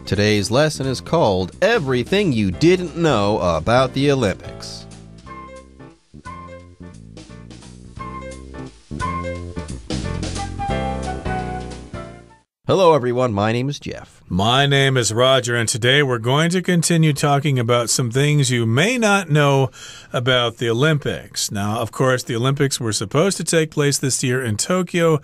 Today's lesson is called Everything You Didn't Know About the Olympics. Hello, everyone. My name is Jeff. My name is Roger, and today we're going to continue talking about some things you may not know about the Olympics. Now, of course, the Olympics were supposed to take place this year in Tokyo,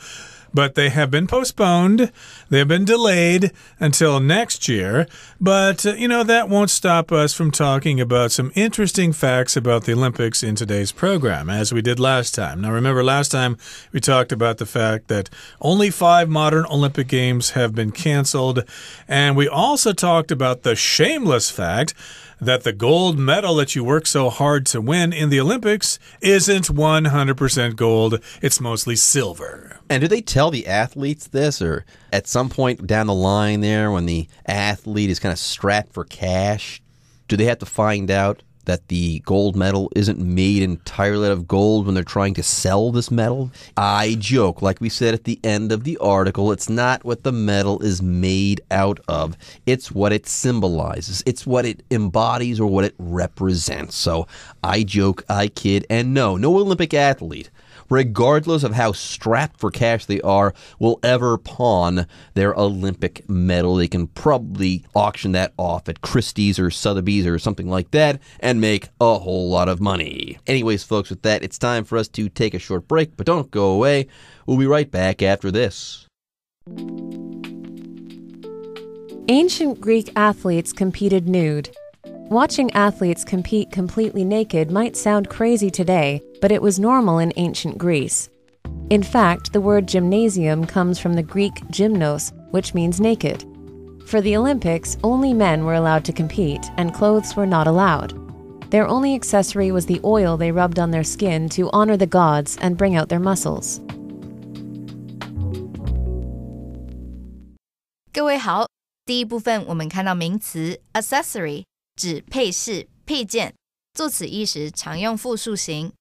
but they have been postponed. They have been delayed until next year. But, that won't stop us from talking about some interesting facts about the Olympics in today's program, as we did last time. Now, remember, last time we talked about the fact that only 5 modern Olympic Games have been canceled. And we also talked about the shameless fact that the gold medal that you work so hard to win in the Olympics isn't 100% gold. It's mostly silver. And do they tell the athletes this, or at some point down the line there when the athlete is kind of strapped for cash, do they have to find out that the gold medal isn't made entirely out of gold when they're trying to sell this medal? I joke, like we said at the end of the article, it's not what the medal is made out of. It's what it symbolizes. It's what it embodies or what it represents. So I joke, I kid, and no Olympic athlete, regardless of how strapped for cash they are, will ever pawn their Olympic medal. They can probably auction that off at Christie's or Sotheby's or something like that and make a whole lot of money. Anyways, folks, with that, it's time for us to take a short break, but don't go away. We'll be right back after this. Ancient Greek athletes competed nude. Watching athletes compete completely naked might sound crazy today, but it was normal in ancient Greece. In fact, the word gymnasium comes from the Greek gymnos, which means naked. For the Olympics, only men were allowed to compete, and clothes were not allowed. Their only accessory was the oil they rubbed on their skin to honor the gods and bring out their muscles. 各位好，第一部分我们看到名词 accessory 指配饰、配件，作此意时常用复数形。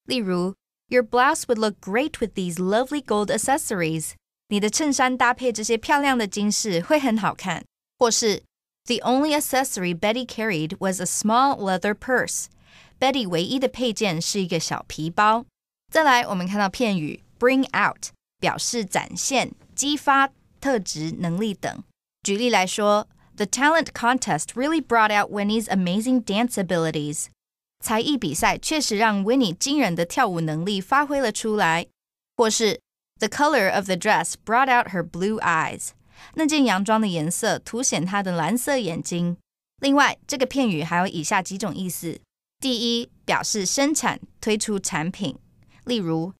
例如 Your blouse would look great with these lovely gold accessories. 你的衬衫搭配这些漂亮的金饰会很好看。或是 The only accessory Betty carried was a small leather purse. Betty 唯一的配件是一个小皮包。再来，我们看到片语 bring out 表示展现、激发特质、能力等。举例来说The talent contest really brought out Winnie's amazing dance abilities. 才艺比赛确实让 Winnie 惊人的跳舞能力发挥了出来。或是 The color of the dress brought out her blue eyes. 那件洋装的颜色凸显她的蓝色眼睛。另外，这个片语还有以下几种意思。第一，表示生产、推出产品。例如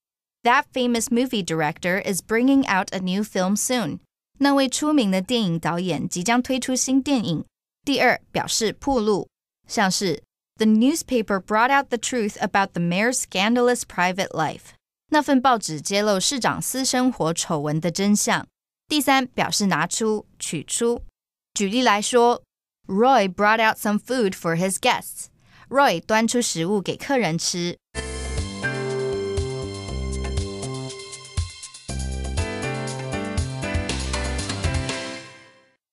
That famous movie director is bringing out a new film soon.那位出名的电影导演即将推出新电影。第二，表示暴露，像是 The newspaper brought out the truth about the mayor's scandalous private life. 那份报纸揭露市长私生活丑闻的真相。第三，表示拿出、取出。举例来说 Roy brought out some food for his guests. Roy 端出食物给客人吃。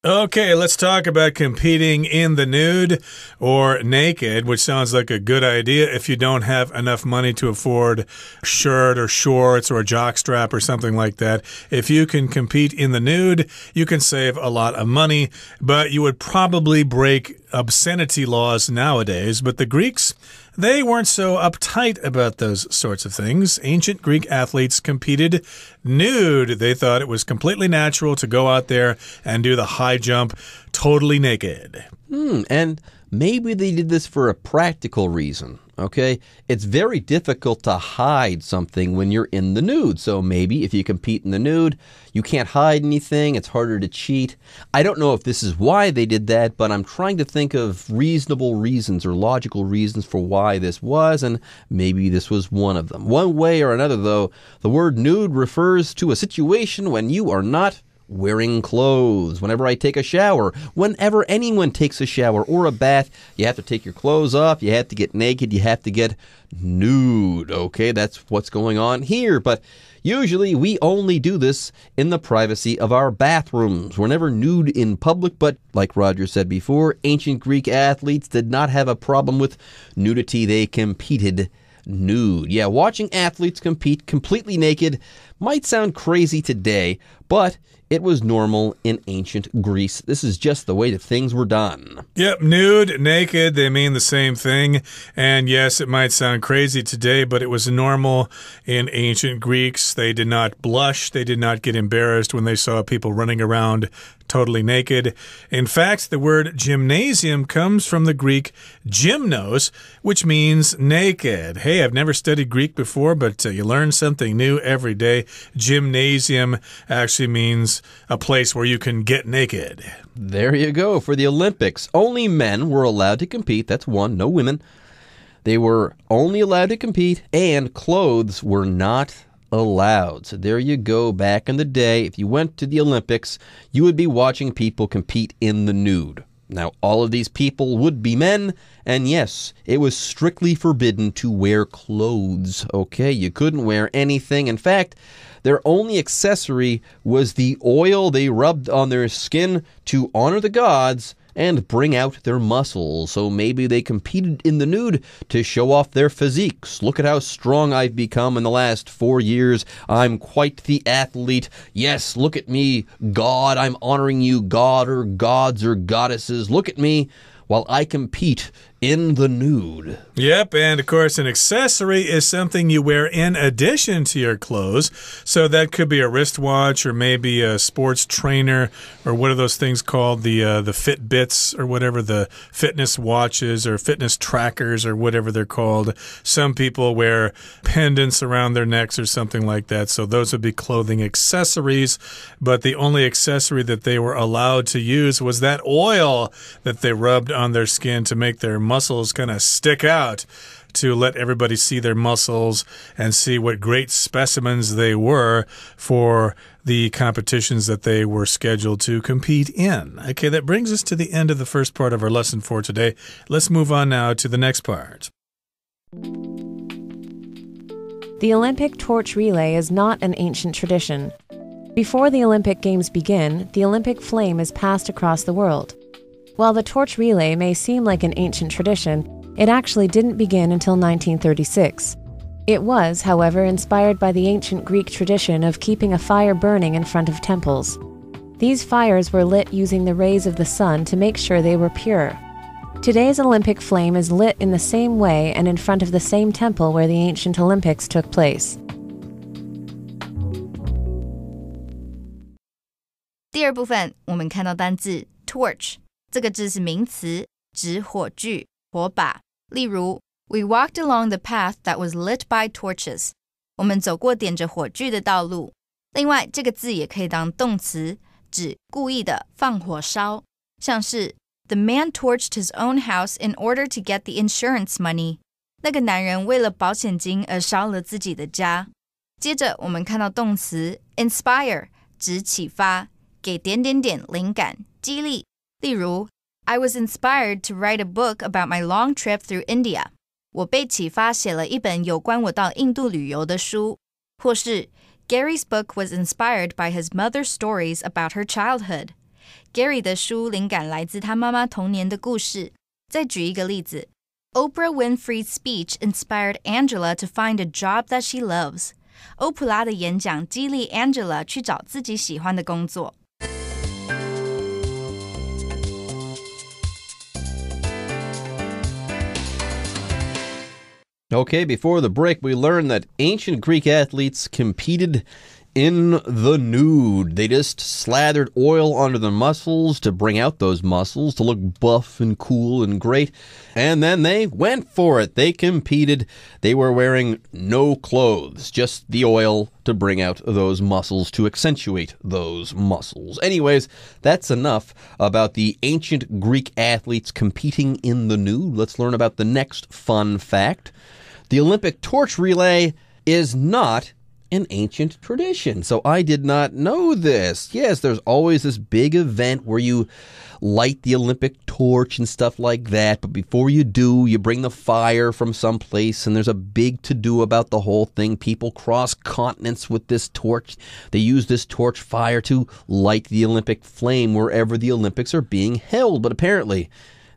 Okay, let's talk about competing in the nude or naked, which sounds like a good idea if you don't have enough money to afford a shirt or shorts or a jockstrap or something like that. If you can compete in the nude, you can save a lot of money, but you would probably break obscenity laws nowadays. But the Greeks, they weren't so uptight about those sorts of things. Ancient Greek athletes competed nude. They thought it was completely natural to go out there and do the high jump totally naked. And maybe they did this for a practical reason. Okay, it's very difficult to hide something when you're in the nude. So maybe if you compete in the nude, you can't hide anything. It's harder to cheat. I don't know if this is why they did that, but I'm trying to think of reasonable reasons or logical reasons for why this was, and maybe this was one of them. One way or another, though, the word nude refers to a situation when you are not wearing clothes. Whenever I take a shower, whenever anyone takes a shower or a bath, you have to take your clothes off, you have to get naked, you have to get nude. Okay, that's what's going on here. But Usually, we only do this in the privacy of our bathrooms. We're never nude in public, but like Roger said before, ancient Greek athletes did not have a problem with nudity. They competed nude. Yeah, watching athletes compete completely naked might sound crazy today, but it was normal in ancient Greece. This is just the way that things were done. Yep, nude, naked, they mean the same thing. And yes, it might sound crazy today, but it was normal in ancient Greeks. They did not blush. They did not get embarrassed when they saw people running around totally naked. In fact, the word gymnasium comes from the Greek gymnos, which means naked. Hey, I've never studied Greek before, but you learn something new every day. Gymnasium actually means a place where you can get naked. There you go. For the Olympics, only men were allowed to compete. That's one, no women. They were only allowed to compete, and clothes were not allowed. So there you go. Back in the day, if you went to the Olympics, you would be watching people compete in the nude. Now, all of these people would be men, and yes, it was strictly forbidden to wear clothes, okay? You couldn't wear anything. In fact, their only accessory was the oil they rubbed on their skin to honor the gods and bring out their muscles. So maybe they competed in the nude to show off their physiques. Look at how strong I've become in the last 4 years. I'm quite the athlete. Yes, look at me, God. I'm honoring you, God or gods or goddesses. Look at me while I compete in the nude. Yep, and of course an accessory is something you wear in addition to your clothes. So that could be a wristwatch or maybe a sports trainer, or what are those things called? The Fitbits or whatever, the fitness watches or fitness trackers or whatever they're called. Some people wear pendants around their necks or something like that. So those would be clothing accessories. But the only accessory that they were allowed to use was that oil that they rubbed on their skin to make their muscles kind of stick out, to let everybody see their muscles and see what great specimens they were for the competitions that they were scheduled to compete in. Okay, that brings us to the end of the first part of our lesson for today. Let's move on now to the next part. The Olympic torch relay is not an ancient tradition. Before the Olympic Games begin, the Olympic flame is passed across the world. While the torch relay may seem like an ancient tradition, it actually didn't begin until 1936. It was, however, inspired by the ancient Greek tradition of keeping a fire burning in front of temples. These fires were lit using the rays of the sun to make sure they were pure. Today's Olympic flame is lit in the same way and in front of the same temple where the ancient Olympics took place. 第二部分，我们看到单字 torch， 这个字是名词，指火炬、火把。例如 We walked along the path that was lit by torches. 我们走过点着火炬的道路。另外，这个字也可以当动词，指故意的放火烧，像是 The man torched his own house in order to get the insurance money. 那个男人为了保险金而烧了自己的家。接着我们看到动词 inspire， 指启发，给点点点灵感、激励。例如 I was inspired to write a book about my long trip through India. 我被启发写了一本有关我到印度旅游的书。或是 Gary's book was inspired by his mother's stories about her childhood. Gary 的书灵感来自他妈妈童年的故事。再举一个例子 Oprah Winfrey's speech inspired Angela to find a job that she loves. 欧普拉的演讲激励 Angela 去找自己喜欢的工作。Okay, before the break, we learned that ancient Greek athletes competed in the nude. They just slathered oil onto their muscles to bring out those muscles, to look buff and cool and great. And then they went for it. They competed. They were wearing no clothes, just the oil to bring out those muscles, to accentuate those muscles. Anyways, that's enough about the ancient Greek athletes competing in the nude. Let's learn about the next fun fact. The Olympic torch relay is not an ancient tradition. So I did not know this. Yes, there's always this big event where you light the Olympic torch and stuff like that. But before you do, you bring the fire from someplace, and there's a big to-do about the whole thing. People cross continents with this torch. They use this torch fire to light the Olympic flame wherever the Olympics are being held. But apparently,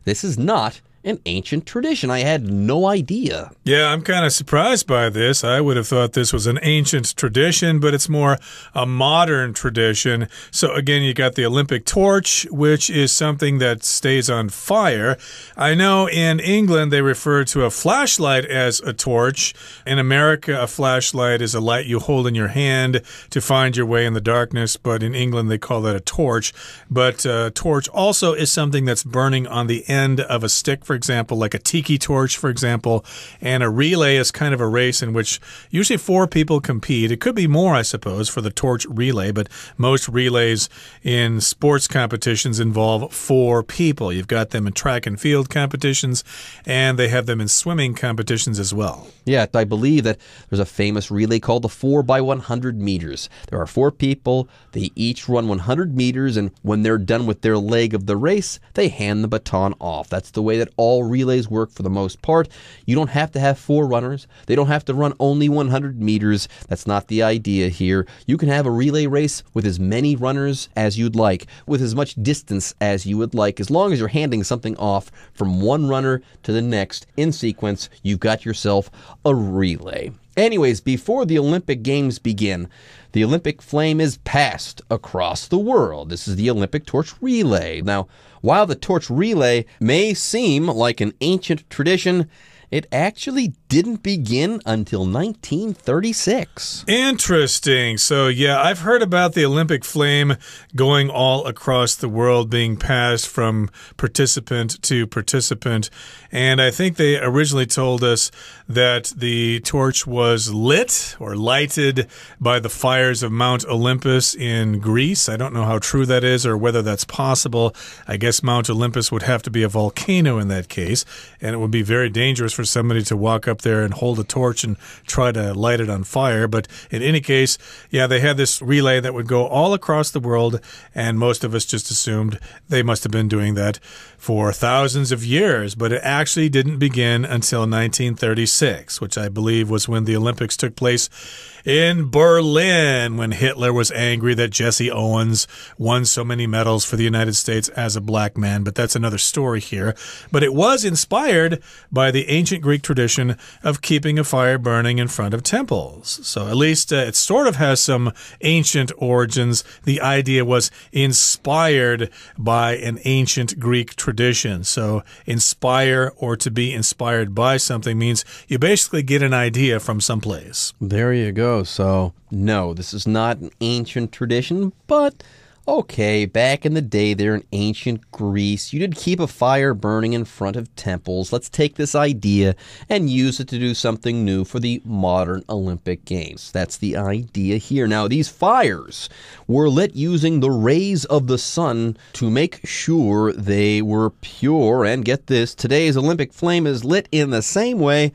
this is not an ancient tradition. I had no idea. Yeah, I'm kind of surprised by this. I would have thought this was an ancient tradition, but it's more a modern tradition. So again, you got the Olympic torch, which is something that stays on fire. I know in England they refer to a flashlight as a torch. In America, a flashlight is a light you hold in your hand to find your way in the darkness, but in England they call that a torch. But a torch also is something that's burning on the end of a stick, for example, like a tiki torch, for example. And a relay is kind of a race in which usually 4 people compete. It could be more, I suppose, for the torch relay, but most relays in sports competitions involve 4 people. You've got them in track and field competitions, and they have them in swimming competitions as well. Yeah, I believe that there's a famous relay called the 4x100 meters. There are 4 people. They each run 100 meters, and when they're done with their leg of the race, they hand the baton off. That's the way that all relays work for the most part. You don't have to have 4 runners. They don't have to run only 100 meters. That's not the idea here. You can have a relay race with as many runners as you'd like, with as much distance as you would like. As long as you're handing something off from one runner to the next in sequence, you've got yourself a relay. Anyways, before the Olympic Games begin, the Olympic flame is passed across the world. This is the Olympic torch relay. Now, while the torch relay may seem like an ancient tradition, it actually didn't begin until 1936. Interesting. So, yeah, I've heard about the Olympic flame going all across the world, being passed from participant to participant. And I think they originally told us that the torch was lit or lighted by the fires of Mount Olympus in Greece. I don't know how true that is or whether that's possible. I guess Mount Olympus would have to be a volcano in that case, and it would be very dangerous for somebody to walk up there and hold a torch and try to light it on fire. But in any case, yeah, they had this relay that would go all across the world, and most of us just assumed they must have been doing that for thousands of years. But it actually didn't begin until 1936, which I believe was when the Olympics took place in Berlin, when Hitler was angry that Jesse Owens won so many medals for the United States as a black man. But that's another story here. But it was inspired by the ancient Greek tradition of keeping a fire burning in front of temples. So at least it sort of has some ancient origins. The idea was inspired by an ancient Greek tradition. So inspire or to be inspired by something means you basically get an idea from someplace. There you go. So, no, this is not an ancient tradition, but okay, back in the day there in ancient Greece, you did keep a fire burning in front of temples. Let's take this idea and use it to do something new for the modern Olympic Games. That's the idea here. Now, these fires were lit using the rays of the sun to make sure they were pure. And get this, today's Olympic flame is lit in the same way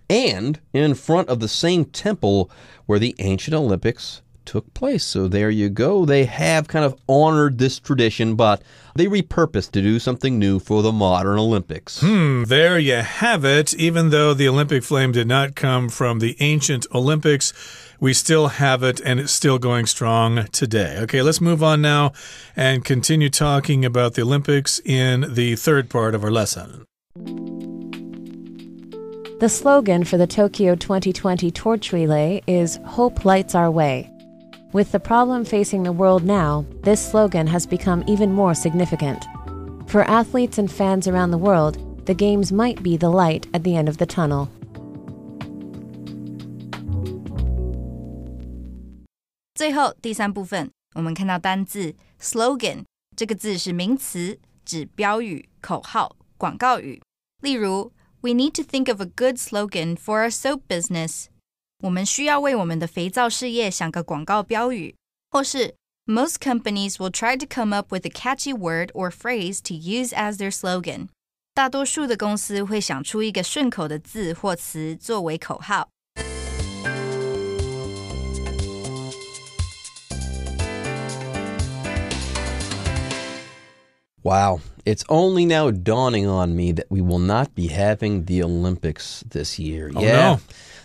and in front of the same temple where the ancient Olympics took place. So there you go. They have kind of honored this tradition, but they repurposed to do something new for the modern Olympics. There you have it. Even though the Olympic flame did not come from the ancient Olympics, we still have it, and it's still going strong today. Okay, let's move on now and continue talking about the Olympics in the third part of our lesson. The slogan for the Tokyo 2020 torch relay is "Hope lights our way." With the problem facing the world now, this slogan has become even more significant. For athletes and fans around the world, the Games might be the light at the end of the tunnel. 最后第3部分，我们看到单字 slogan 这个字是名词，指标语、口号、广告语。例如 We need to think of a good slogan for our soap business. 我们需要为我们的肥皂事业想个广告标语。或是 Most companies will try to come up with a catchy word or phrase to use as their slogan. 大多数的公司会想出一个顺口的字或词作为口号。Wow. It's only now dawning on me that we will not be having the Olympics this year. Oh, no.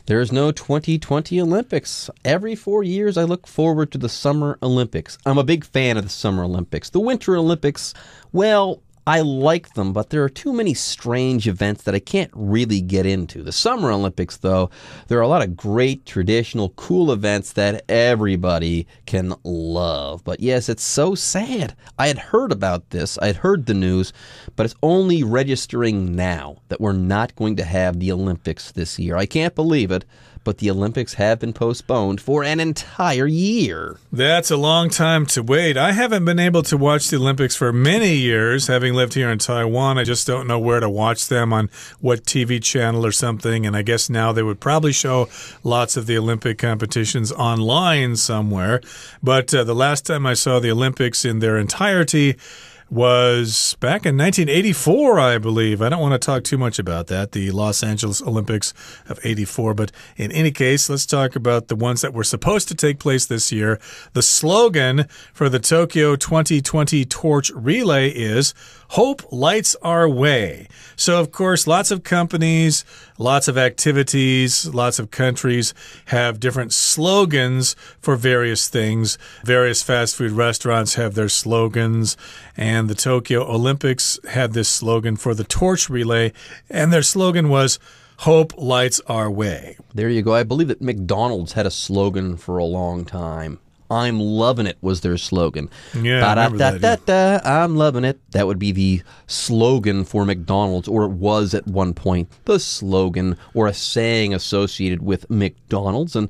There's no 2020 Olympics. Every 4 years, I look forward to the Summer Olympics. I'm a big fan of the Summer Olympics. The Winter Olympics, well, I like them, but there are too many strange events that I can't really get into. The Summer Olympics, though, there are a lot of great, traditional, cool events that everybody can love. But yes, it's so sad. I had heard about this. I had heard the news, but it's only registering now that we're not going to have the Olympics this year. I can't believe it. But the Olympics have been postponed for an entire year. That's a long time to wait. I haven't been able to watch the Olympics for many years. Having lived here in Taiwan, I just don't know where to watch them, on what TV channel or something. And I guess now they would probably show lots of the Olympic competitions online somewhere. But the last time I saw the Olympics in their entirety was back in 1984, I believe. I don't want to talk too much about that, the Los Angeles Olympics of 84. But in any case, let's talk about the ones that were supposed to take place this year. The slogan for the Tokyo 2020 Torch Relay is "Hope lights our way." So, of course, lots of companies, lots of activities, lots of countries have different slogans for various things. Various fast food restaurants have their slogans, and the Tokyo Olympics had this slogan for the Torch Relay, and their slogan was "Hope lights our way." There you go. I believe that McDonald's had a slogan for a long time. "I'm loving it" was their slogan. Yeah, I remember that, yeah. I'm loving it. That would be the slogan for McDonald's, or it was at one point the slogan or a saying associated with McDonald's. And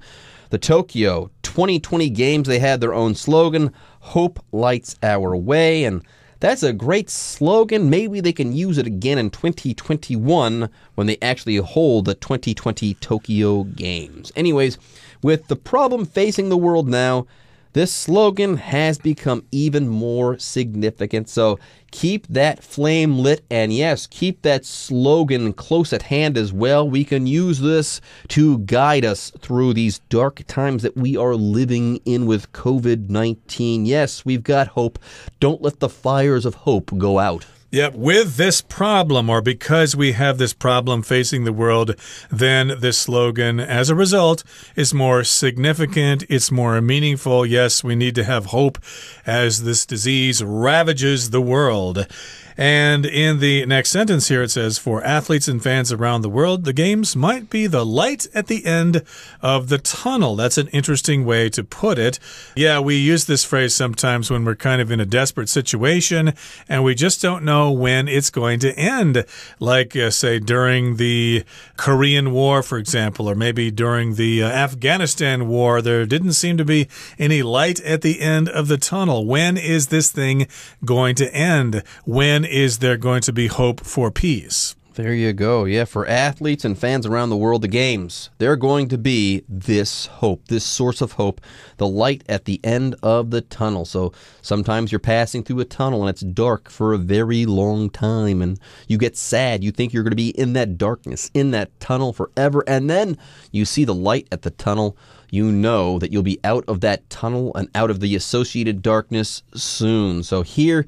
the Tokyo 2020 Games, they had their own slogan, "Hope lights our way." And that's a great slogan. Maybe they can use it again in 2021 when they actually hold the 2020 Tokyo Games. Anyways, with the problem facing the world now, this slogan has become even more significant. So keep that flame lit, and yes, keep that slogan close at hand as well. We can use this to guide us through these dark times that we are living in with COVID-19. Yes, we've got hope. Don't let the fires of hope go out. Yep, with this problem, or because we have this problem facing the world, then this slogan, as a result, is more significant, it's more meaningful. Yes, we need to have hope as this disease ravages the world. And in the next sentence here, it says, for athletes and fans around the world, the games might be the light at the end of the tunnel. That's an interesting way to put it. Yeah, we use this phrase sometimes when we're kind of in a desperate situation and we just don't know when it's going to end. Like, say, during the Korean War, for example, or maybe during the Afghanistan War, there didn't seem to be any light at the end of the tunnel. When is this thing going to end? When is there going to be hope for peace? There you go. Yeah, for athletes and fans around the world, the games, they're going to be this hope, this source of hope, the light at the end of the tunnel. So sometimes you're passing through a tunnel and it's dark for a very long time and you get sad. You think you're going to be in that darkness, in that tunnel forever. And then you see the light at the tunnel. You know that you'll be out of that tunnel and out of the associated darkness soon. So here,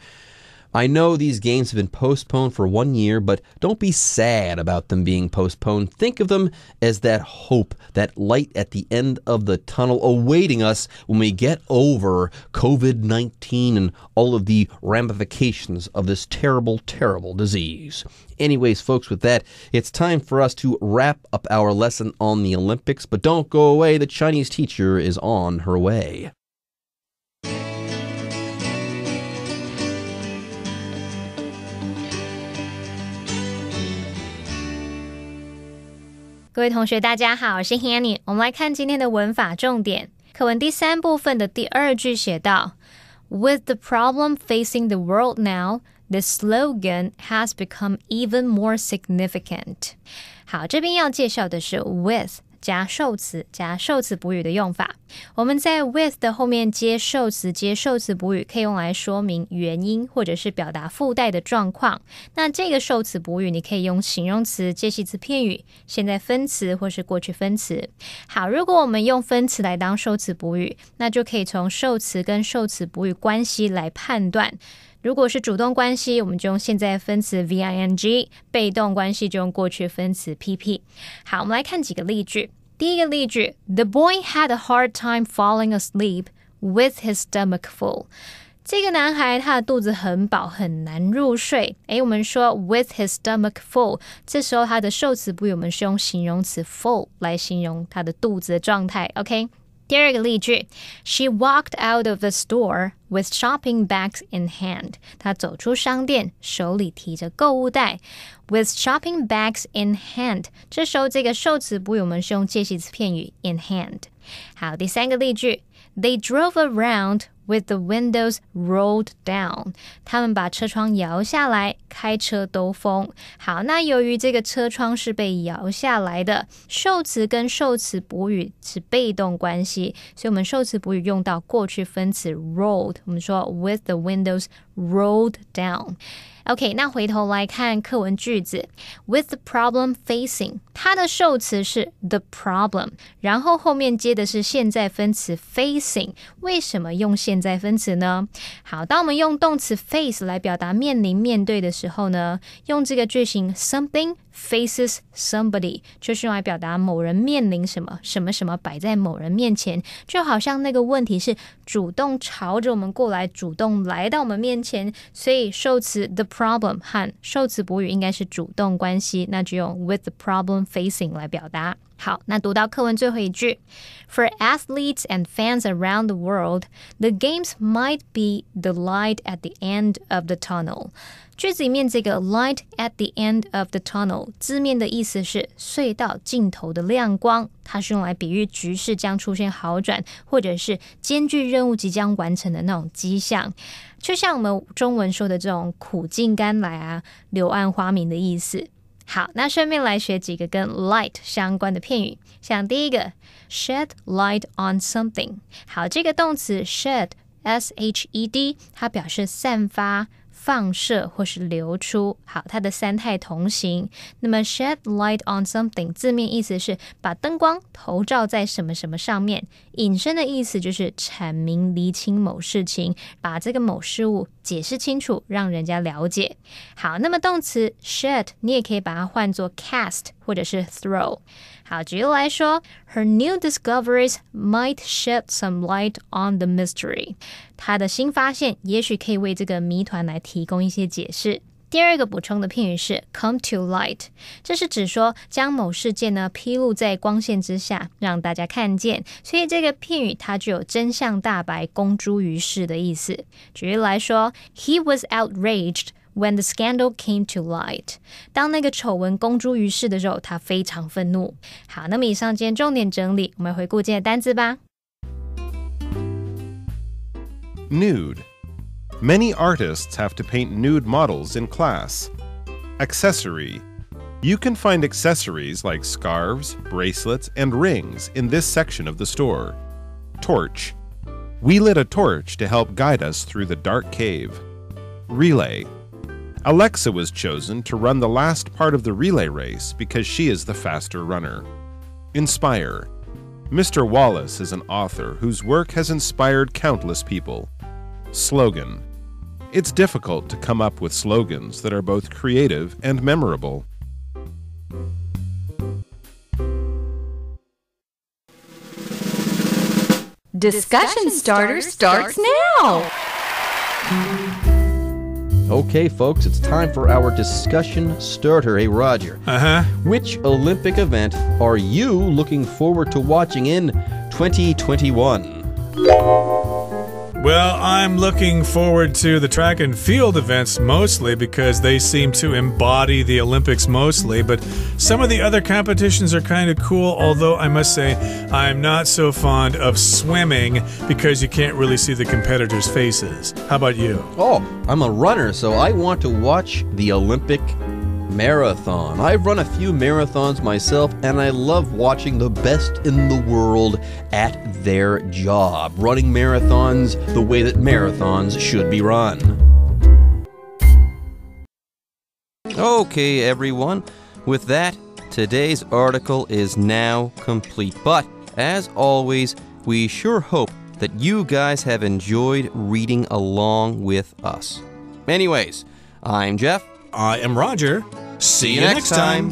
I know these games have been postponed for 1 year, but don't be sad about them being postponed. Think of them as that hope, that light at the end of the tunnel awaiting us when we get over COVID-19 and all of the ramifications of this terrible, terrible disease. Anyways, folks, with that, it's time for us to wrap up our lesson on the Olympics, but don't go away. The Chinese teacher is on her way. 各位同学大家好，我是 Hanny， 我们来看今天的文法重点。课文第3部分的第2句写道 With the problem facing the world now, the slogan has become even more significant. 好，这边要介绍的是 with加受词补语的用法。我们在 with 的后面接受词补语，可以用来说明原因或者是表达附带的状况。那这个受词补语你可以用形容词、介系词片语、现在分词或是过去分词。好，如果我们用分词来当受词补语，那就可以从受词跟受词补语关系来判断如果是主动关系，我们就用现在分词 VING， 被动关系就用过去分词 PP。 好，我们来看几个例句。第一个例句 The boy had a hard time falling asleep with his stomach full。这个男孩他的肚子很饱，很难入睡。我们说 with his stomach full， 这时候他的受词补语我们是用形容词 full 来形容他的肚子的状态。 OK， 第二个例句 She walked out of the store with shopping bags in hand。 她走出商店，手里提着购物袋。 With shopping bags in hand， 这时候这个受词补语我们是用介系词片语 in hand。 好，第三个例句 They drove around with the windows rolled down。 他们把车窗摇下来，开车兜风。好，那由于这个车窗是被摇下来的，受词跟受词补语是被动关系，所以我们受词补语用到过去分词 rolled， 我们说 with the windows rolled down。OK， 那回头来看课文句子 With the problem facing， 它的受词是 the problem， 然后后面接的是现在分词 facing。 为什么用现在分词呢？好，当我们用动词 face 来表达面临面对的时候呢，用这个句型 something faces somebody， 就是用来表达某人面临什么，什么什么摆在某人面前，就好像那个问题是主动朝着我们过来，主动来到我们面前，所以受词 the problem 和受词补语应该是主动关系，那就用 with the problem facing 来表达。好，那读到课文最后一句 For athletes and fans around the world, the games might be the light at the end of the tunnel。 句子里面这个 light at the end of the tunnel 字面的意思是隧道尽头的亮光，它是用来比喻局势将出现好转，或者是艰巨任务即将完成的那种迹象，就像我们中文说的这种苦尽甘来啊，柳暗花明的意思。好，那顺便来学几个跟 light 相关的片语，像第一个 shed light on something。 好，这个动词 shed S-H-E-D 它表示散发、放射或是流出。好，它的三态同形。那么 shed light on something 字面意思是把灯光投照在什么什么上面，引申的意思就是阐明厘清某事情，把这个某事物解释清楚，让人家了解。好，那么动词 shed 你也可以把它换作 cast 或者是 throw。好，举例来说 Her new discoveries might shed some light on the mystery。 她的新发现也许可以为这个谜团来提供一些解释。第二个补充的片语是 come to light， 这是指说将某事件呢披露在光线之下，让大家看见，所以这个片语它具有真相大白、公诸于世的意思。举例来说 He was outraged when the scandal came to light。 当那个丑闻公诸于世的时候，他非常愤怒。好，那么以上今天重点整理，我们回顾今天的单字吧。Nude. Many artists have to paint nude models in class. Accessory. You can find accessories like scarves, bracelets, and rings in this section of the store. Torch. We lit a torch to help guide us through the dark cave. Relay. Alexa was chosen to run the last part of the relay race because she is the faster runner. Inspire. Mr. Wallace is an author whose work has inspired countless people. Slogan. It's difficult to come up with slogans that are both creative and memorable. Discussion starter starts now! Okay, folks, it's time for our discussion starter. Hey, Roger. Which Olympic event are you looking forward to watching in 2021? Well, I'm looking forward to the track and field events mostly because they seem to embody the Olympics mostly, but some of the other competitions are kind of cool, although I must say I'm not so fond of swimming because you can't really see the competitors' faces. How about you? Oh, I'm a runner, so I want to watch the Olympic marathon. I've run a few marathons myself, and I love watching the best in the world at their job, running marathons the way that marathons should be run. Okay, everyone. With that, today's article is now complete. But, as always, we sure hope that you guys have enjoyed reading along with us. Anyways, I'm Jeff. I am Roger. See you next time.